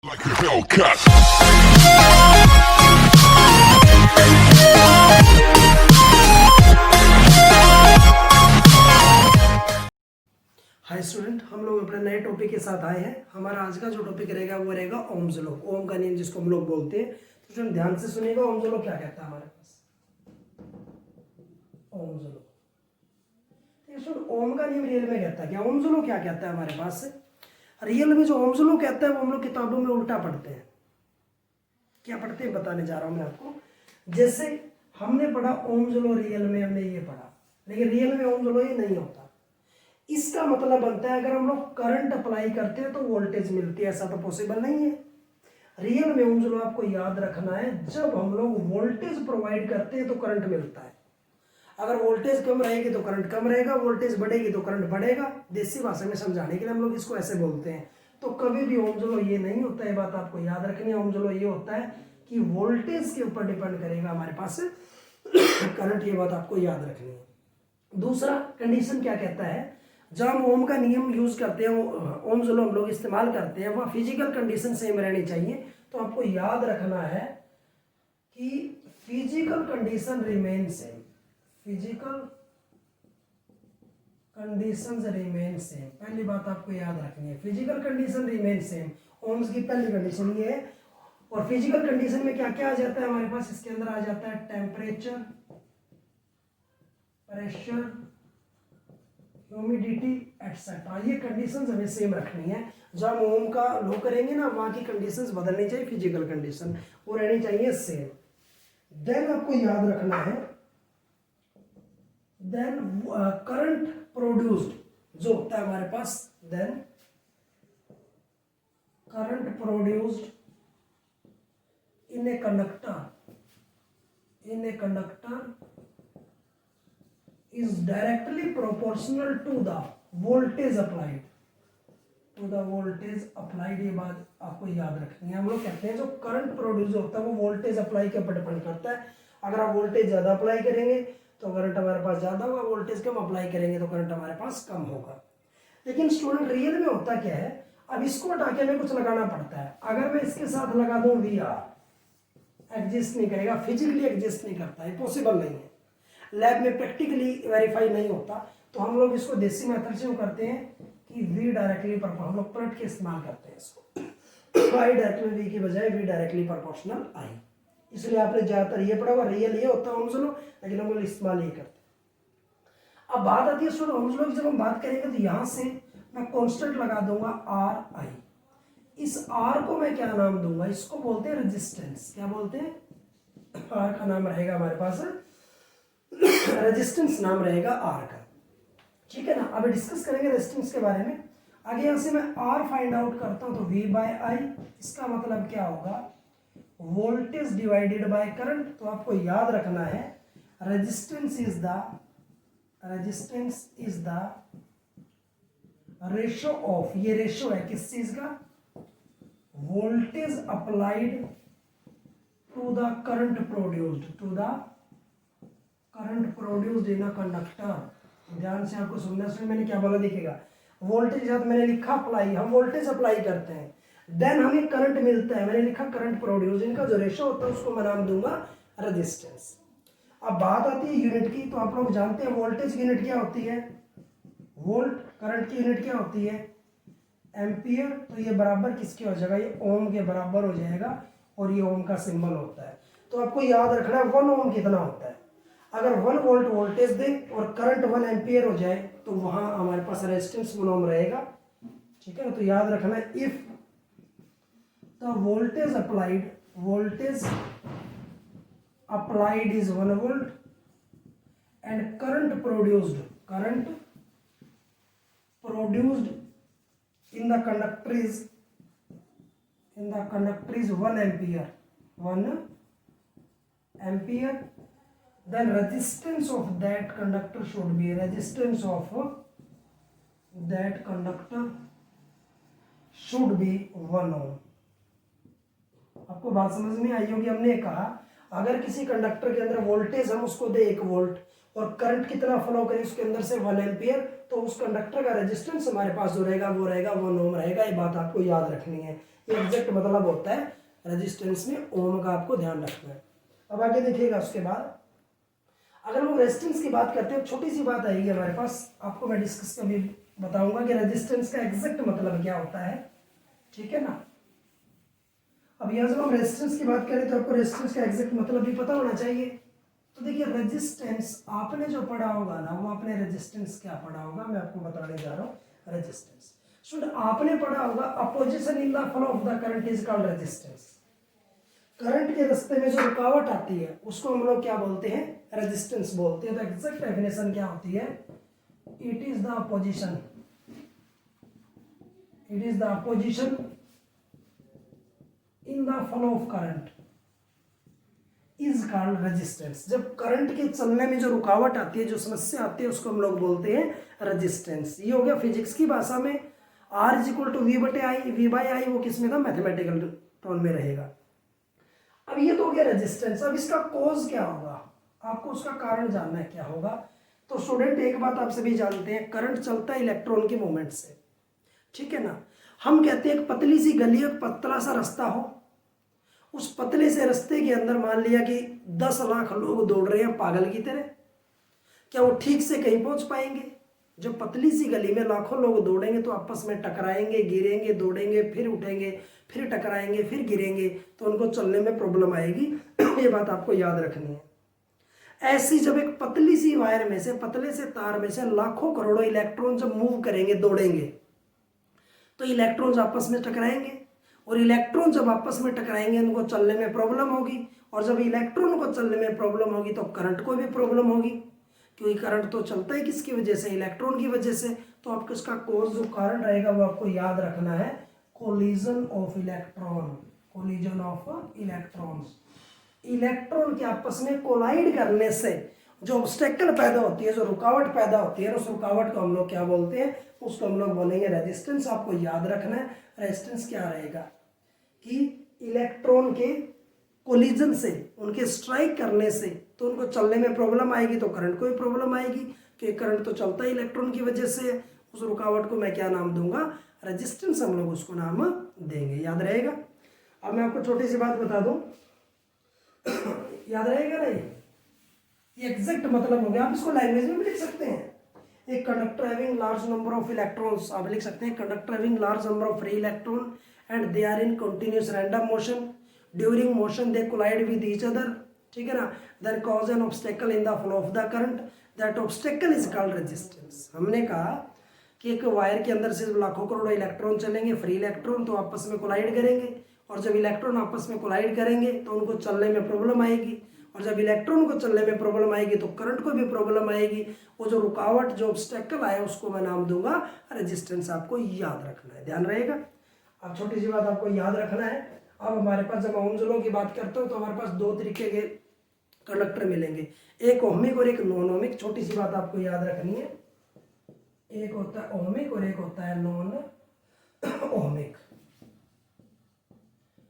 Like a Hellcat. Hi student, हम लोग अपने नए टॉपिक के साथ आए हैं। हमारा आज का जो टॉपिक रहेगा वो रहेगा ओम्स लॉ। ओम का नियम जिसको हम लोग बोलते हैं। तो स्टूडेंट ध्यान से सुनिएगा, ओम्स लॉ क्या कहता है हमारे पास। ओम्स लॉ, स्टूडेंट ओम का नियम रियल में कहता है क्या? ओम्स लॉ क्या कहता है हमारे पास? रियल में जो ओम्स लॉ कहता है वो हम लोग किताबों में उल्टा पढ़ते हैं। क्या पढ़ते हैं बताने जा रहा हूं मैं आपको। जैसे हमने पढ़ा ओम्स लॉ, रियल में हमने ये पढ़ा, लेकिन रियल में ओम्स लॉ ये नहीं होता। इसका मतलब बनता है अगर हम लोग करंट अप्लाई करते हैं तो वोल्टेज मिलती है, ऐसा तो पॉसिबल नहीं है। रियल में ओम्स लॉ आपको याद रखना है, जब हम लोग वोल्टेज प्रोवाइड करते हैं तो करंट मिलता है। अगर वोल्टेज कम रहेगी तो करंट कम रहेगा, वोल्टेज बढ़ेगी तो करंट बढ़ेगा। देसी भाषा में समझाने के लिए हम लोग इसको ऐसे बोलते हैं। तो कभी भी ओम्स लॉ ये नहीं होता है, बात आपको याद रखनी है। ओम्स लॉ ये होता है कि वोल्टेज के ऊपर डिपेंड करेगा हमारे पास करंट, ये बात आपको याद रखनी है। दूसरा कंडीशन क्या कहता है, जब हम ओम का नियम यूज करते हैं, ओम्स लॉ हम लोग इस्तेमाल करते हैं, वह फिजिकल कंडीशन सेम रहनी चाहिए। तो आपको याद रखना है कि physical condition remain same, physical conditions remain same. पहली बात आपको याद रखनी है, physical condition remain same. Ohm's की पहली कंडीशन ये है। और फिजिकल कंडीशन में क्या क्या आ जाता है हमारे पास? इसके अंदर आ जाता है टेम्परेचर, प्रेशर, ह्यूमिडिटी एटसेट्रा। ये कंडीशंस हमें सेम रखनी है। जब हम ओम का लॉ करेंगे ना, वहां की कंडीशंस बदलनी चाहिए, फिजिकल कंडीशन वो रहनी चाहिए सेम। देन आपको याद रखना है, देन करंट प्रोड्यूस्ड जो होता है हमारे पास, then current produced in a conductor, in a conductor is directly proportional to the voltage applied, to the voltage applied। ये बात आपको याद रखनी है। हम लोग कहते हैं जो करंट प्रोड्यूस होता है वो वोल्टेज अप्लाई के ऊपर डिपेंड करता है। अगर आप वोल्टेज ज्यादा अप्लाई करेंगे तो करंट हमारे पास ज्यादा होगा, वोल्टेज कम अप्लाई करेंगे तो करंट हमारे पास कम होगा। लेकिन स्टूडेंट रियल में होता क्या है, अब इसको हटा के हमें कुछ लगाना पड़ता है। अगर मैं इसके साथ लगा दूं वी आर, एग्जिस्ट नहीं करेगा, फिजिकली एग्जिस्ट नहीं करता है, पॉसिबल नहीं है, लैब में प्रैक्टिकली वेरीफाई नहीं होता। तो हम लोग इसको देसी मेथड से करते हैं कि वी डायरेक्टली हम लोग प्लट के इस्तेमाल करते हैं इसको। आई डायरेक्टली वी की बजाय वी डायरेक्टली प्रोपोर्शनल आई। इसलिए आपने ज्यादातर ये पढ़ा हुआ, रियल ये होता है ओम्स लॉ, लेकिन हम लोग इस्तेमाल ये करते हैं। अब बात आती है स्टूडेंट ओम्स लॉ की, जब हम बात करेंगे तो यहां से मैं कॉन्स्टेंट लगा दूंगा आर आई। इस आर को मैं क्या नाम दूंगा? इसको बोलते हैं रेजिस्टेंस। क्या बोलते हैं? आर का नाम रहेगा हमारे पास रेजिस्टेंस, नाम रहेगा आर का। ठीक है ना। अब डिस्कस करेंगे रेजिस्टेंस के बारे में। आगे यहां से मैं आर फाइंड आउट करता हूं तो वी बाय आई, इसका मतलब क्या होगा? Voltage divided by current. तो आपको याद रखना है resistance is the ratio of, ये रेशो है किस चीज का? Voltage applied to the current produced, to the current produced in a conductor. ध्यान से आपको सुनना सुन, मैंने क्या बोला देखिएगा। वोल्टेज के साथ मैंने लिखा अप्लाई, हम वोल्टेज अप्लाई करते हैं, देन हमें करंट मिलता है, मैंने लिखा करंट प्रोड्यूस। इनका जो रेशो होता है उसको मैं नाम दूंगा रेजिस्टेंस। अब बात आती है यूनिट की, तो आप लोग जानते हैं वोल्टेज की यूनिट क्या होती है? वोल्ट। करंट की यूनिट क्या होती है? एम्पियर। तो ये बराबर किसके हो जाएगा? ये ओम के बराबर हो जाएगा, और ये ओम का सिंबल होता है। तो आपको याद रखना है 1 ओम कितना होता है। अगर 1 वोल्ट वोल्टेज दे और करंट 1 एम्पियर हो जाए तो वहां हमारे पास रेजिस्टेंस 1 ओम रहेगा। ठीक है ना। तो याद रखना है if the voltage applied is 1 volt and current produced in the conductor is 1 ampere, then resistance of that conductor should be 1 ohm। आपको बात समझ में आई होगी। हमने कहा अगर किसी कंडक्टर के अंदर वोल्टेज हम उसको दे 1 वोल्ट और करंट कितना फ्लो करे उसके अंदर से 1 एम्पियर, तो उस कंडक्टर का रेजिस्टेंस हमारे पास जो रहेगा वो रहेगा 1 ओम रहेगा। ये बात आपको याद रखनी है, ये एग्जैक्ट मतलब होता है रेजिस्टेंस में ओम का, आपको ध्यान रखना है। अब आगे देखिएगा उसके बाद अगर हम रेजिस्टेंस की बात करते हैं, छोटी सी बात आएगी हमारे पास, आपको मैं डिस्कस कभी बताऊंगा कि रेजिस्टेंस का एग्जैक्ट मतलब क्या होता है, ठीक है ना। अब यहाँ जब हम रेजिस्टेंस की बात करें तो आपको रेजिस्टेंस का एग्जैक्ट मतलब भी पता होना चाहिए। तो देखिए रेजिस्टेंस आपने जो पढ़ा होगा ना, वो आपने रेजिस्टेंस क्या पढ़ा होगा, मैं आपको बताने जा रहा हूँ रेजिस्टेंस। स्टूडेंट आपने पढ़ा होगा opposition in the flow of the current is called resistance. Current के रास्ते में जो रुकावट आती है उसको हम लोग क्या बोलते हैं, रेजिस्टेंस बोलते हैं। तो एग्जैक्ट डेफिनेशन क्या होती है, it is the opposition, it is the opposition in the flow of current is called resistance. जब करंट के चलने में जो रुकावट आती है, जो समस्या आती है, उसको हम लोग बोलते हैं रेजिस्टेंस। ये हो गया फिजिक्स की भाषा में R is equal to V बटे आई, वी बाई आई वो किस में था, मैथमेटिकल टर्म में रहेगा। अब ये तो हो गया रेजिस्टेंस। अब इसका कॉज क्या होगा, आपको उसका कारण जानना है क्या होगा। तो स्टूडेंट एक बात आप सभी जानते हैं, करंट चलता है इलेक्ट्रॉन के मूवमेंट से, ठीक है ना। हम कहते हैं एक पतली सी गली, एक पतला सा रास्ता हो, उस पतले से रास्ते के अंदर मान लिया कि 10 लाख लोग दौड़ रहे हैं पागल की तरह, क्या वो ठीक से कहीं पहुंच पाएंगे। जब पतली सी गली में लाखों लोग दौड़ेंगे तो आपस में टकराएंगे, गिरेंगे, दौड़ेंगे, फिर उठेंगे, फिर टकराएंगे, फिर गिरेंगे, तो उनको चलने में प्रॉब्लम आएगी। ये बात आपको याद रखनी है। ऐसी जब एक पतली सी वायर में से, पतले से तार में से लाखों करोड़ों इलेक्ट्रॉन जब मूव करेंगे, दौड़ेंगे, तो इलेक्ट्रॉन्स आपस में टकराएंगे, और इलेक्ट्रॉन जब आपस में टकराएंगे उनको चलने में प्रॉब्लम होगी, और जब इलेक्ट्रॉन को चलने में प्रॉब्लम होगी तो करंट को भी प्रॉब्लम होगी, क्योंकि करंट तो चलता है किसकी वजह से, इलेक्ट्रॉन की वजह से। तो आपको इसका कोज जो कारण रहेगा वो आपको याद रखना है, collision of electron, collision of electrons. Electron के आपस में कोलाइड करने से जो ऑब्स्टेकल पैदा होती है, जो रुकावट पैदा होती है, उस रुकावट को हम लोग क्या बोलते हैं, उसको हम लोग बोलेंगे रेजिस्टेंस। आपको याद रखना है रेजिस्टेंस क्या रहेगा, कि इलेक्ट्रॉन के कोलिजन से, उनके स्ट्राइक करने से, तो उनको चलने में प्रॉब्लम आएगी, तो करंट को भी प्रॉब्लम आएगी, क्योंकि करंट तो चलता है इलेक्ट्रॉन की वजह से। उस रुकावट को मैं क्या नाम दूंगा, रेजिस्टेंस हम लोग उसको नाम देंगे, याद रहेगा। अब मैं आपको छोटी सी बात बता दूं, याद रहेगा नहीं, ये एग्जैक्ट मतलब हो गया। आप इसको लैंग्वेज में भी लिख सकते हैं, एक conductor having large number of electrons, आप लिख सकते हैं conductor having large number of free electron and they are in continuous random motion, during motion they collide with each other, ठीक है ना, then cause an obstacle in the flow of the current, that obstacle is called resistance. हमने कहा कि एक wire के अंदर से लाखों करोड़ों इलेक्ट्रॉन चलेंगे, फ्री इलेक्ट्रॉन, तो आपस में कोलाइड करेंगे, और जब इलेक्ट्रॉन आपस में कोलाइड करेंगे तो उनको चलने में प्रॉब्लम आएगी, और जब इलेक्ट्रॉन को चलने में प्रॉब्लम आएगी तो करंट को भी प्रॉब्लम आएगी। वो जो रुकावट, जो ऑब्स्टेकल आया, उसको मैं नाम दूंगा रेजिस्टेंस। आपको याद रखना है, ध्यान रहेगा। अब छोटी सी बात आपको याद रखना है, अब हमारे पास जब ओम्स लॉ की बात करते हो तो हमारे पास दो तरीके के कंडक्टर मिलेंगे, एक ओहमिक और एक नॉन ओहमिक। छोटी सी बात आपको याद रखनी है, एक होता है ओहमिक और एक होता है नॉन ओहमिक।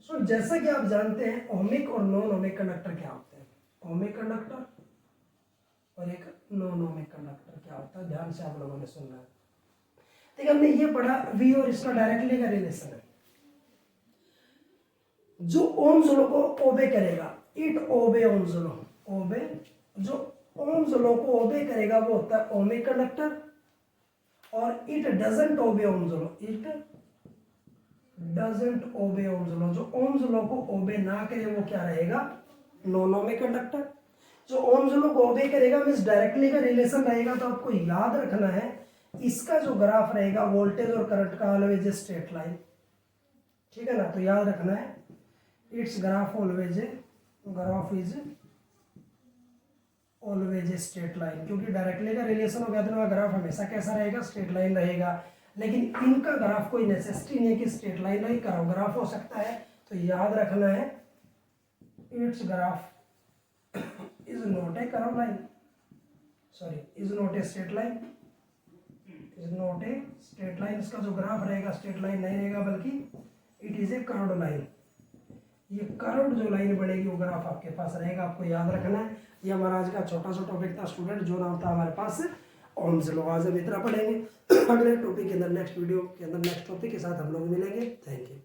सो जैसा कि आप जानते हैं ओहमिक और नॉन ओहमिक कंडक्टर क्या होते हैं, ओहमिक कंडक्टर और एक नॉन ओहमिक कंडक्टर क्या होता है, ध्यान से आप लोगों ने सुनना है। देखिए हमने ये पढ़ा वी और इसका डायरेक्टली का रिलेशन है। जो ओम्स लॉ को ओबे करेगा, इट ओबे ओम्स लॉ, ओबे, जो ओम्स लॉ को ओबे करेगा वो होता है ओहमिक कंडक्टर, और it doesn't obey Ohm's law, it doesn't obey Ohm's law, जो ओम्स लॉ को ओबे ना करे वो क्या रहेगा, नॉन ओहमिक कंडक्टर। जो ओम्स लॉ को ओबे करेगा मींस डायरेक्टली का रिलेशन रहेगा। तो आपको याद रखना है इसका जो ग्राफ रहेगा वोल्टेज और करंट का ऑलवेज स्ट्रेट लाइन, ठीक है ना। तो याद रखना है it's graph always, graph is always straight line, क्योंकि डायरेक्टली का रिलेशन हो गया तो ग्राफ हमेशा कैसा रहेगा, स्ट्रेट लाइन रहेगा। लेकिन इनका ग्राफ कोई नेसेसिटी नहीं है कि स्ट्रेट लाइन नहीं, कर्व ग्राफ हो सकता है। तो याद रखना है it's graph is not a curve line, sorry is not a straight line, is not a straight line. इसका जो ग्राफ रहेगा स्ट्रेट लाइन नहीं रहेगा, बल्कि it is a curved line, ये करोड़ जो लाइन बढ़ेगी वो ग्राफ आपके पास रहेगा, आपको याद रखना है। ये हमारा आज का छोटा सा टॉपिक था स्टूडेंट, जो नाम था हमारे पास ओम्स लॉ। आज हम इतना पढ़ेंगे, अगले टॉपिक के अंदर नेक्स्ट वीडियो के अंदर नेक्स्ट टॉपिक के साथ हम लोग मिलेंगे। Thank you.